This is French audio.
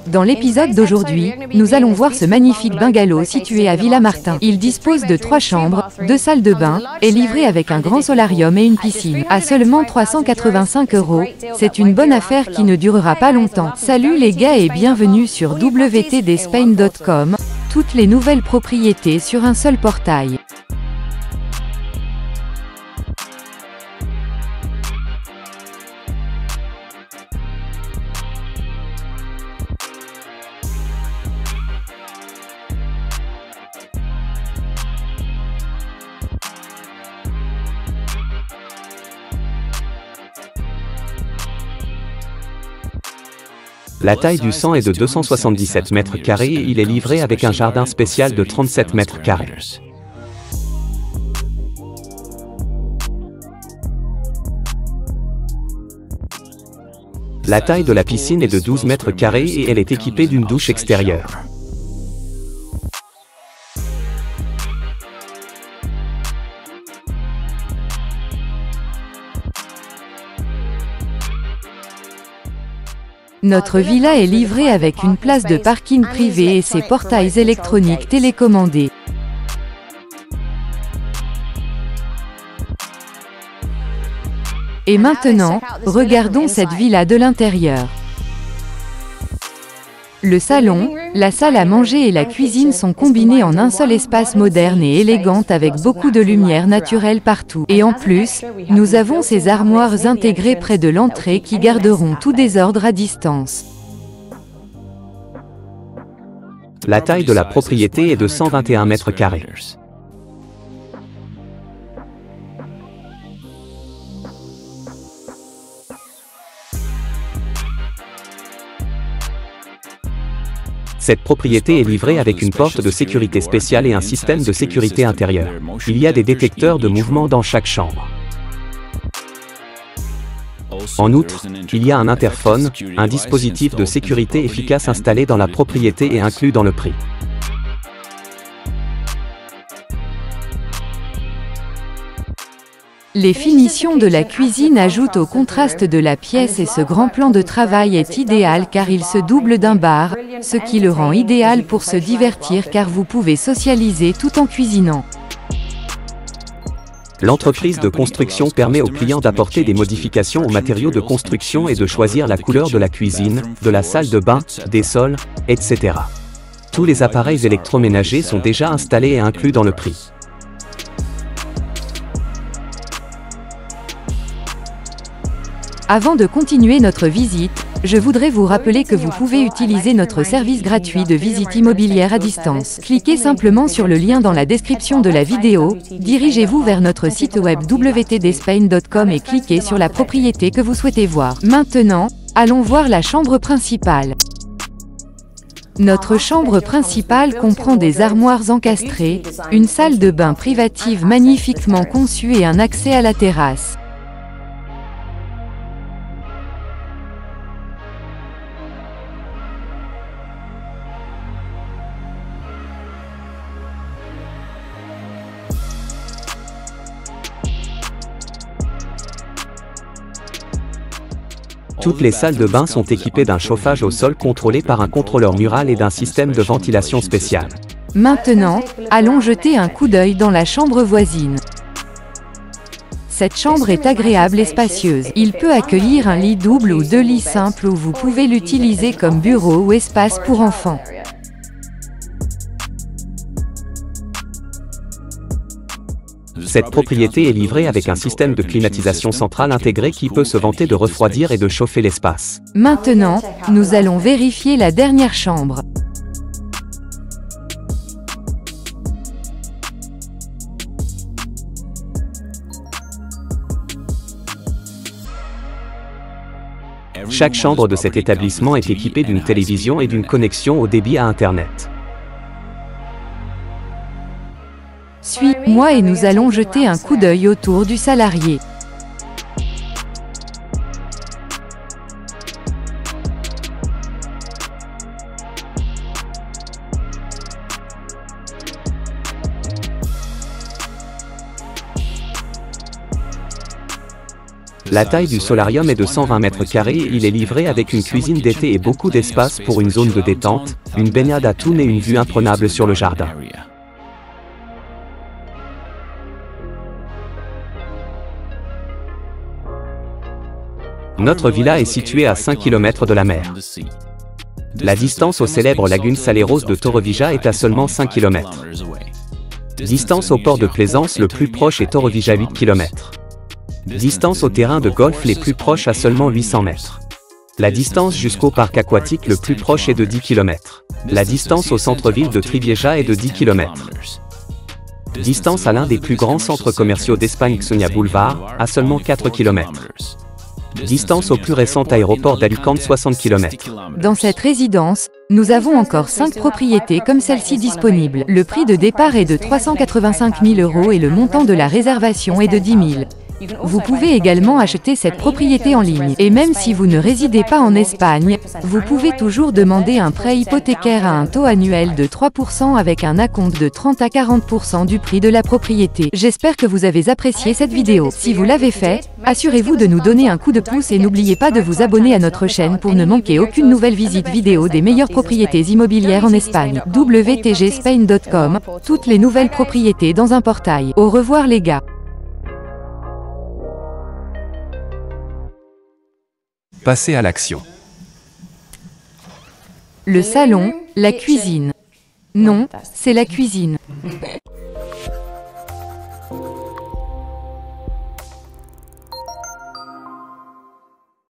Dans l'épisode d'aujourd'hui, nous allons voir ce magnifique bungalow situé à Villamartin. Il dispose de 3 chambres, 2 salles de bain, est livré avec un grand solarium et une piscine. À seulement 385 €, c'est une bonne affaire qui ne durera pas longtemps. Salut les gars et bienvenue sur wtdspain.com, toutes les nouvelles propriétés sur un seul portail. La taille du 100 est de 277 mètres carrés et il est livré avec un jardin spécial de 37 mètres carrés. La taille de la piscine est de 12 mètres carrés et elle est équipée d'une douche extérieure. Notre villa est livrée avec une place de parking privée et ses portails électroniques télécommandés. Et maintenant, regardons cette villa de l'intérieur. Le salon, la salle à manger et la cuisine sont combinés en un seul espace moderne et élégant avec beaucoup de lumière naturelle partout. Et en plus, nous avons ces armoires intégrées près de l'entrée qui garderont tout désordre à distance. La taille de la propriété est de 121 mètres carrés. Cette propriété est livrée avec une porte de sécurité spéciale et un système de sécurité intérieure. Il y a des détecteurs de mouvement dans chaque chambre. En outre, il y a un interphone, un dispositif de sécurité efficace installé dans la propriété et inclus dans le prix. Les finitions de la cuisine ajoutent au contraste de la pièce et ce grand plan de travail est idéal car il se double d'un bar, ce qui le rend idéal pour se divertir car vous pouvez socialiser tout en cuisinant. L'entreprise de construction permet aux clients d'apporter des modifications aux matériaux de construction et de choisir la couleur de la cuisine, de la salle de bain, des sols, etc. Tous les appareils électroménagers sont déjà installés et inclus dans le prix. Avant de continuer notre visite, je voudrais vous rappeler que vous pouvez utiliser notre service gratuit de visite immobilière à distance. Cliquez simplement sur le lien dans la description de la vidéo, dirigez-vous vers notre site web wtdspain.com et cliquez sur la propriété que vous souhaitez voir. Maintenant, allons voir la chambre principale. Notre chambre principale comprend des armoires encastrées, une salle de bain privative magnifiquement conçue et un accès à la terrasse. Toutes les salles de bain sont équipées d'un chauffage au sol contrôlé par un contrôleur mural et d'un système de ventilation spécial. Maintenant, allons jeter un coup d'œil dans la chambre voisine. Cette chambre est agréable et spacieuse. Il peut accueillir un lit double ou 2 lits simples ou vous pouvez l'utiliser comme bureau ou espace pour enfants. Cette propriété est livrée avec un système de climatisation centrale intégré qui peut se vanter de refroidir et de chauffer l'espace. Maintenant, nous allons vérifier la dernière chambre. Chaque chambre de cet établissement est équipée d'une télévision et d'une connexion au débit à Internet. Suis-moi et nous allons jeter un coup d'œil autour du salarié. La taille du solarium est de 120 mètres carrés et il est livré avec une cuisine d'été et beaucoup d'espace pour une zone de détente, une baignade à Thun et une vue imprenable sur le jardin. Notre villa est située à 5 km de la mer. La distance aux célèbres lagunes Saleros de Torrevieja est à seulement 5 km. Distance au port de plaisance le plus proche est Torrevieja 8 km. Distance au terrain de golf les plus proches à seulement 800 mètres. La distance jusqu'au parc aquatique le plus proche est de 10 km. La distance au centre-ville de Trivieja est de 10 km. Distance à l'un des plus grands centres commerciaux d'Espagne Xonia Boulevard, à seulement 4 km. Distance au plus récent aéroport d'Alicante 60 km. Dans cette résidence, nous avons encore 5 propriétés comme celle-ci disponibles. Le prix de départ est de 385 000 € et le montant de la réservation est de 10 000. Vous pouvez également acheter cette propriété en ligne. Et même si vous ne résidez pas en Espagne, vous pouvez toujours demander un prêt hypothécaire à un taux annuel de 3% avec un acompte de 30 à 40% du prix de la propriété. J'espère que vous avez apprécié cette vidéo. Si vous l'avez fait, assurez-vous de nous donner un coup de pouce et n'oubliez pas de vous abonner à notre chaîne pour ne manquer aucune nouvelle visite vidéo des meilleures propriétés immobilières en Espagne. wtgspain.com, toutes les nouvelles propriétés dans un portail. Au revoir les gars. Passez à l'action. Le salon, la cuisine. Non, c'est la cuisine.